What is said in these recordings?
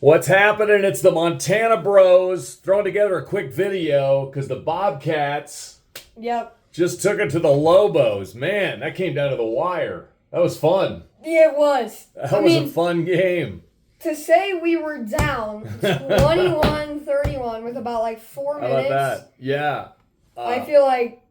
What's happening? It's the Montana Bros throwing together a quick video because the Bobcats Yep. just took it to the Lobos. Man, that came down to the wire. That was fun. Yeah, it was. That was a fun game. To say we were down 21-31 with about like 4 How minutes. about that? Yeah. I feel like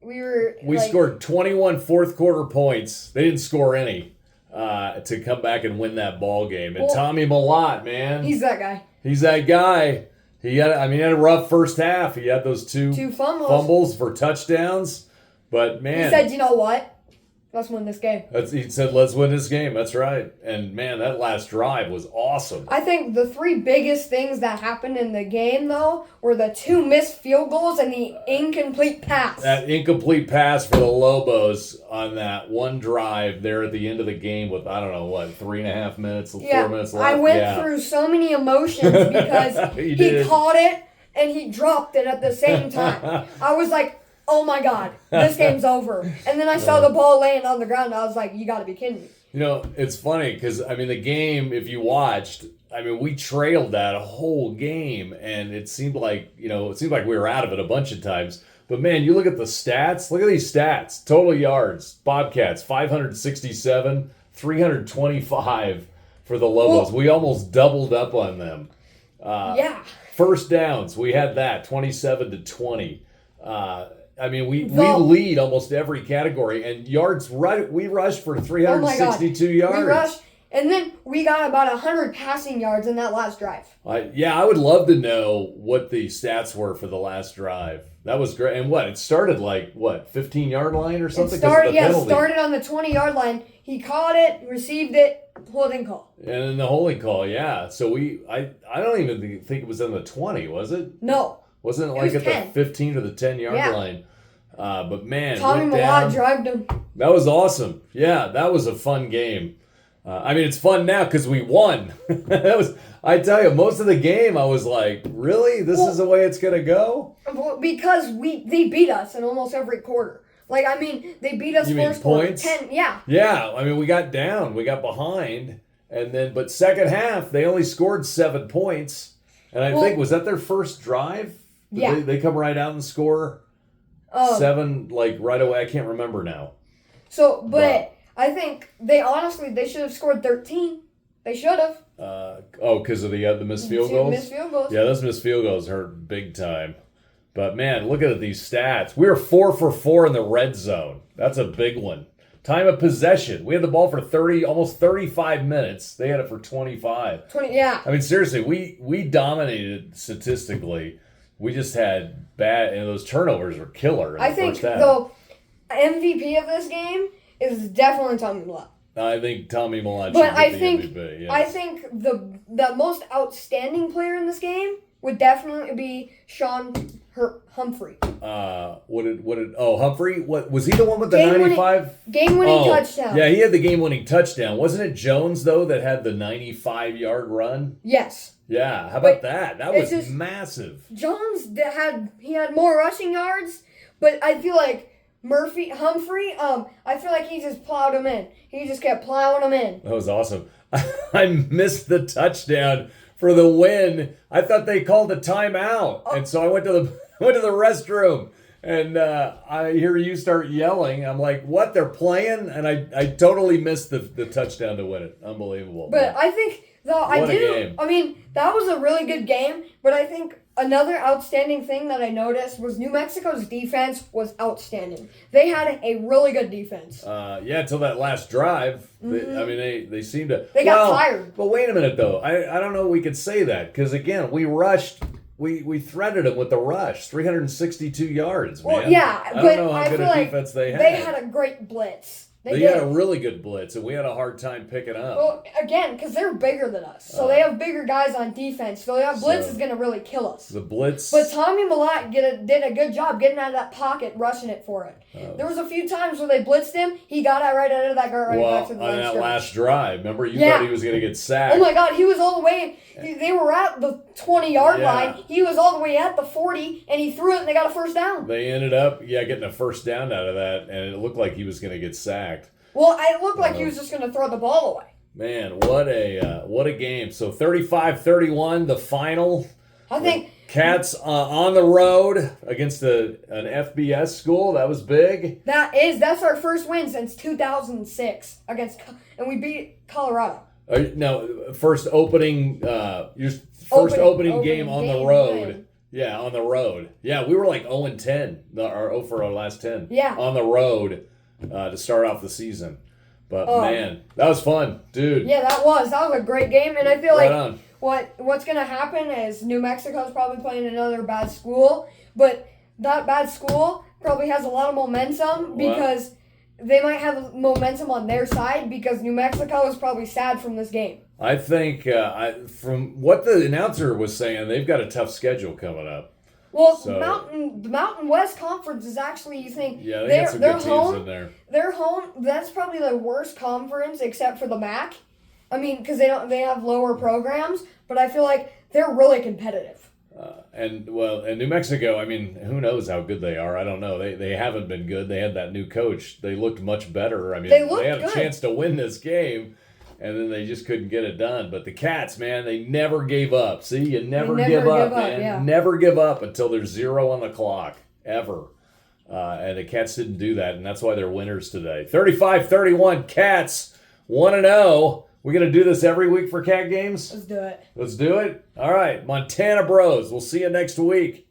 we scored 21 fourth quarter points. They didn't score any to come back and win that ball game. And Tommy Malott, man. He's that guy. He's that guy. He had a rough first half. He had those two fumbles for touchdowns. But, man. He said, you know what? Let's win this game. He said, let's win this game. That's right. And, man, that last drive was awesome. I think the three biggest things that happened in the game, though, were the two missed field goals and the incomplete pass. That incomplete pass for the Lobos on that one drive there at the end of the game with, 3.5 minutes, 4 minutes left. I went through so many emotions because he caught it and he dropped it at the same time. I was like, oh my God, this game's over. And then I saw the ball laying on the ground and I was like, you got to be kidding me. You know, it's funny because, the game, if you watched, we trailed that whole game and it seemed like, we were out of it a bunch of times. But, man, you look at the stats. Look at these stats. Total yards. Bobcats, 567, 325 for the Lobos. We almost doubled up on them. First downs, we had that, 27-20. We lead almost every category. And yards, we rushed for 362 yards. We rushed, and then we got about 100 passing yards in that last drive. I would love to know what the stats were for the last drive. That was great. And it started 15-yard line or something? It started on the 20-yard line. He caught it, received it, holding call. And then the holding call, yeah. So I don't even think it was in the 20, was it? No. Wasn't it at 10. The 15 or the 10-yard line? But, man, Tommy Malott drived him. That was awesome. Yeah, that was a fun game. It's fun now because we won. I tell you, most of the game I was like, really? This is the way it's going to go? Because they beat us in almost every quarter. They beat us first quarter. 10, yeah. Yeah, we got down. We got behind. But second half, they only scored 7 points. And I think, was that their first drive? They come right out and score 7, right away. I can't remember now. I think they should have scored 13. They should have. Because of the missed field goals? Missed field goals. Yeah, those missed field goals hurt big time. But, man, look at these stats. We were 4 for 4 in the red zone. That's a big one. Time of possession. We had the ball for almost 35 minutes. They had it for 25. 20, yeah. Seriously, we dominated statistically. We just had bad, and those turnovers were killer. I think the MVP of this game is definitely Tommy Malott. I think Tommy Malott should be the MVP. Yes. I think the most outstanding player in this game would definitely be Sean Humphrey. Humphrey? What was he the one with the 95 game-winning touchdown? Yeah, he had the game-winning touchdown. Wasn't it Jones though that had the 95-yard run? Yes. Yeah, how about that? That was massive. Jones had more rushing yards, but I feel like Humphrey, I feel like he just plowed him in. He just kept plowing them in. That was awesome. I missed the touchdown for the win. I thought they called a timeout, and so I went to the restroom, and I hear you start yelling. I'm like, "What? They're playing?" And I totally missed the touchdown to win it. Unbelievable. But I think that was a really good game. But I think another outstanding thing that I noticed was New Mexico's defense was outstanding. They had a really good defense. Until that last drive. Mm-hmm. They seemed to... They got tired. But wait a minute, though. I don't know if we could say that. Because, again, we rushed... We threaded them with the rush. 362 yards, man. Well, yeah, I don't know how good a defense they had. They had a great blitz. They had a really good blitz, and we had a hard time picking up. Well, again, because they're bigger than us. So they have bigger guys on defense. So that blitz is going to really kill us. The blitz. But Tommy Malott did a good job getting out of that pocket, rushing it for it. There was a few times where they blitzed him. He got out right out of that guard right back to the on that last drive. Remember, you thought he was going to get sacked. Oh, my God. He was all the way. They were at the 20-yard line. He was all the way at the 40, and he threw it, and they got a first down. They ended up, getting a first down out of that, and it looked like he was going to get sacked. Well, it looked like he was just going to throw the ball away. Man, what a game. So 35-31, the final. I think Cats on the road against an FBS school. That was big. that's our first win since 2006 and we beat Colorado. Now, first opening game on the road. Win. Yeah, on the road. Yeah, we were like 0-10, or 0 for our last 10. Yeah. On the road to start off the season. But man, that was fun, dude. Yeah, that was a great game, and I feel Right like on. what's gonna happen is New Mexico's probably playing another bad school, but that bad school probably has a lot of momentum because they might have momentum on their side because New Mexico is probably sad from this game. I think from what the announcer was saying, they've got a tough schedule coming up. Well, the Mountain West Conference is actually, you think, yeah, they got some good teams in there. They're home. That's probably the worst conference except for the MAC. I mean, because they have lower programs, but I feel like they're really competitive. And New Mexico, I mean, who knows how good they are? I don't know. They haven't been good. They had that new coach. They looked much better. I mean, they had a chance to win this game, and then they just couldn't get it done. But the Cats, man, they never gave up. See, you never give up, man. Yeah. Never give up until there's 0 on the clock, ever. And the Cats didn't do that, and that's why they're winners today. 35-31, Cats, 1-0. We're going to do this every week for Cat games? Let's do it. Let's do it? All right, Montana Bros. We'll see you next week.